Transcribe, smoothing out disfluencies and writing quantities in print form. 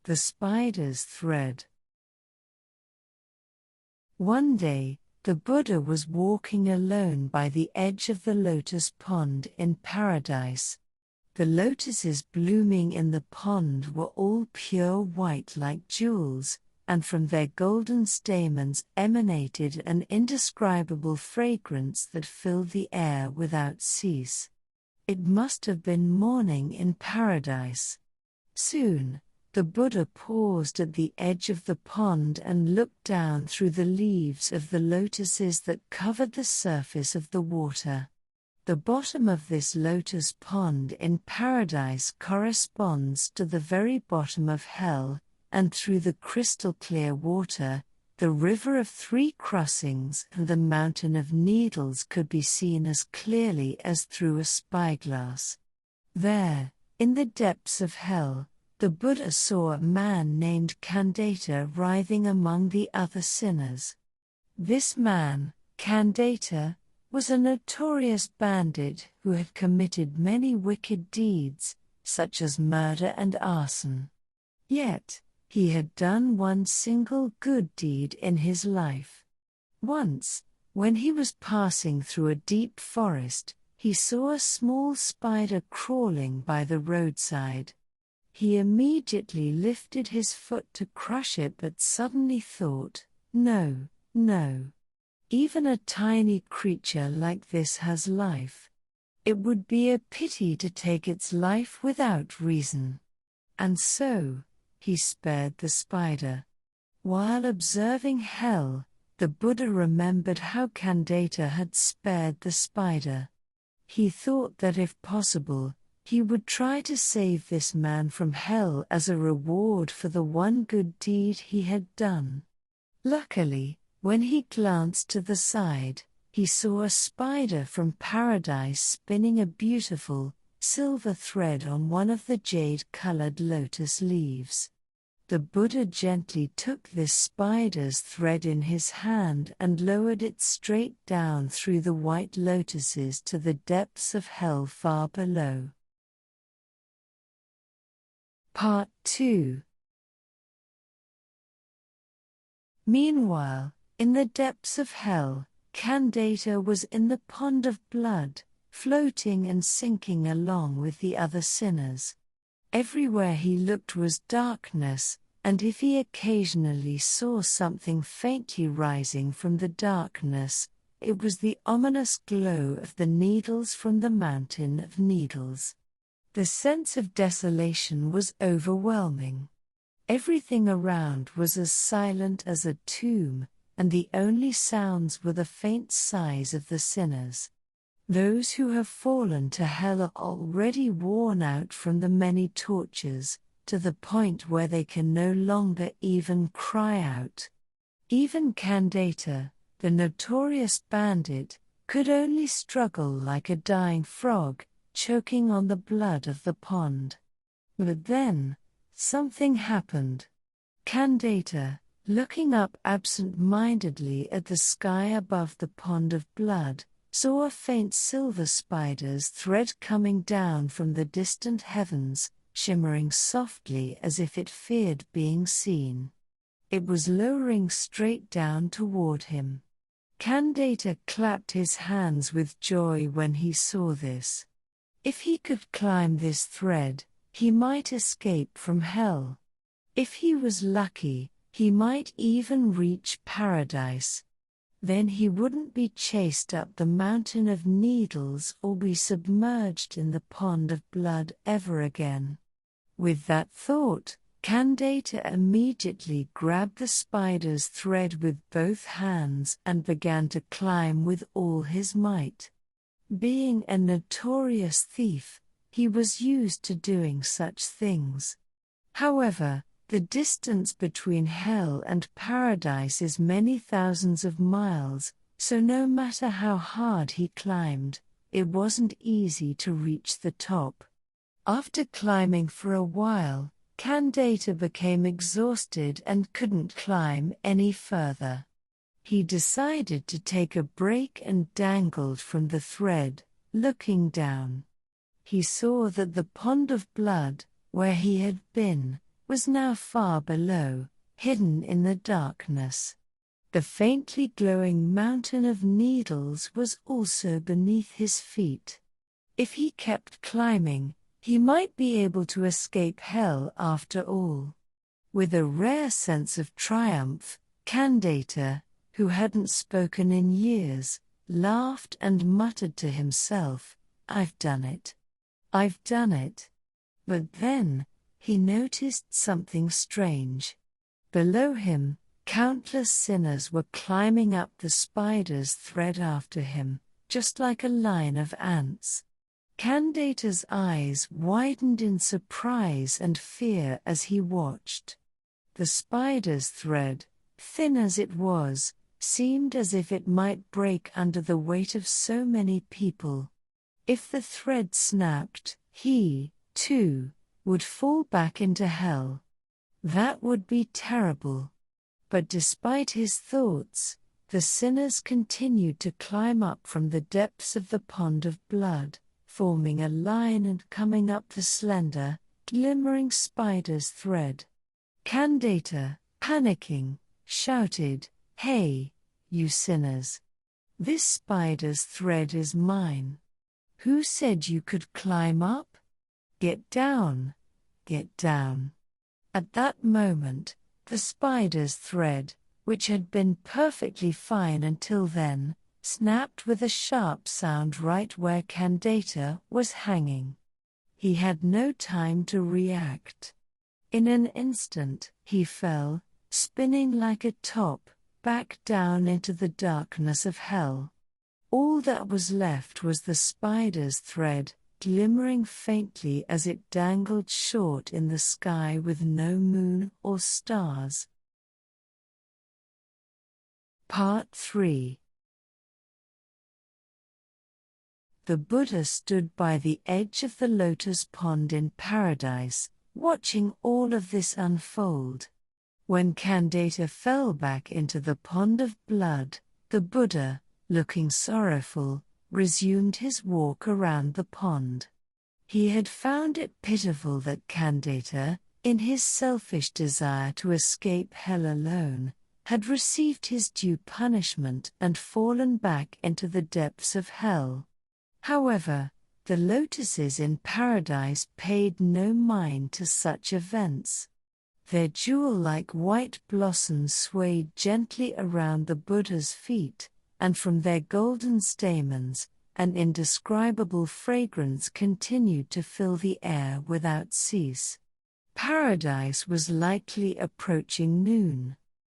The spider's thread. One day, the Buddha was walking alone by the edge of the lotus pond in paradise. The lotuses blooming in the pond were all pure white like jewels, and from their golden stamens emanated an indescribable fragrance that filled the air without cease. It must have been morning in paradise. Soon, the Buddha paused at the edge of the pond and looked down through the leaves of the lotuses that covered the surface of the water. The bottom of this lotus pond in paradise corresponds to the very bottom of hell, and through the crystal clear water, the river of three crossings and the mountain of needles could be seen as clearly as through a spyglass. There, in the depths of hell, the Buddha saw a man named Kandata writhing among the other sinners. This man, Kandata, was a notorious bandit who had committed many wicked deeds, such as murder and arson. Yet, he had done one single good deed in his life. Once, when he was passing through a deep forest, he saw a small spider crawling by the roadside. He immediately lifted his foot to crush it, but suddenly thought, "No, no. Even a tiny creature like this has life. It would be a pity to take its life without reason." And so, he spared the spider. While observing hell, the Buddha remembered how Kandata had spared the spider. He thought that if possible, he would try to save this man from hell as a reward for the one good deed he had done. Luckily, when he glanced to the side, he saw a spider from paradise spinning a beautiful, silver thread on one of the jade-colored lotus leaves. The Buddha gently took this spider's thread in his hand and lowered it straight down through the white lotuses to the depths of hell far below. Part 2. Meanwhile, in the depths of hell, Kandata was in the pond of blood, floating and sinking along with the other sinners. Everywhere he looked was darkness, and if he occasionally saw something faintly rising from the darkness, it was the ominous glow of the needles from the mountain of needles. The sense of desolation was overwhelming. Everything around was as silent as a tomb, and the only sounds were the faint sighs of the sinners. Those who have fallen to hell are already worn out from the many tortures, to the point where they can no longer even cry out. Even Kandata, the notorious bandit, could only struggle like a dying frog, choking on the blood of the pond. But then, something happened. Kandata, looking up absent-mindedly at the sky above the pond of blood, saw a faint silver spider's thread coming down from the distant heavens, shimmering softly as if it feared being seen. It was lowering straight down toward him. Kandata clapped his hands with joy when he saw this. If he could climb this thread, he might escape from hell. If he was lucky, he might even reach paradise. Then he wouldn't be chased up the mountain of needles or be submerged in the pond of blood ever again. With that thought, Kandata immediately grabbed the spider's thread with both hands and began to climb with all his might. Being a notorious thief, he was used to doing such things. However, the distance between hell and paradise is many thousands of miles, so no matter how hard he climbed, it wasn't easy to reach the top. After climbing for a while, Kandata became exhausted and couldn't climb any further. He decided to take a break and dangled from the thread, looking down. He saw that the pond of blood, where he had been, was now far below, hidden in the darkness. The faintly glowing mountain of needles was also beneath his feet. If he kept climbing, he might be able to escape hell after all. With a rare sense of triumph, Kandata, who hadn't spoken in years, laughed and muttered to himself, "I've done it. I've done it." But then, he noticed something strange. Below him, countless sinners were climbing up the spider's thread after him, just like a line of ants. Kandata's eyes widened in surprise and fear as he watched. The spider's thread, thin as it was, seemed as if it might break under the weight of so many people. If the thread snapped, he, too, would fall back into hell. That would be terrible. But despite his thoughts, the sinners continued to climb up from the depths of the pond of blood, forming a line and coming up the slender, glimmering spider's thread. Kandata, panicking, shouted, "Hey, you sinners! This spider's thread is mine. Who said you could climb up? Get down! Get down!" At that moment, the spider's thread, which had been perfectly fine until then, snapped with a sharp sound right where Kandata was hanging. He had no time to react. In an instant, he fell, spinning like a top, back down into the darkness of hell. All that was left was the spider's thread, glimmering faintly as it dangled short in the sky with no moon or stars. Part 3. The Buddha stood by the edge of the lotus pond in paradise, watching all of this unfold. When Kandata fell back into the pond of blood, the Buddha, looking sorrowful, resumed his walk around the pond. He had found it pitiful that Kandata, in his selfish desire to escape hell alone, had received his due punishment and fallen back into the depths of hell. However, the lotuses in paradise paid no mind to such events. Their jewel-like white blossoms swayed gently around the Buddha's feet, and from their golden stamens, an indescribable fragrance continued to fill the air without cease. Paradise was likely approaching noon.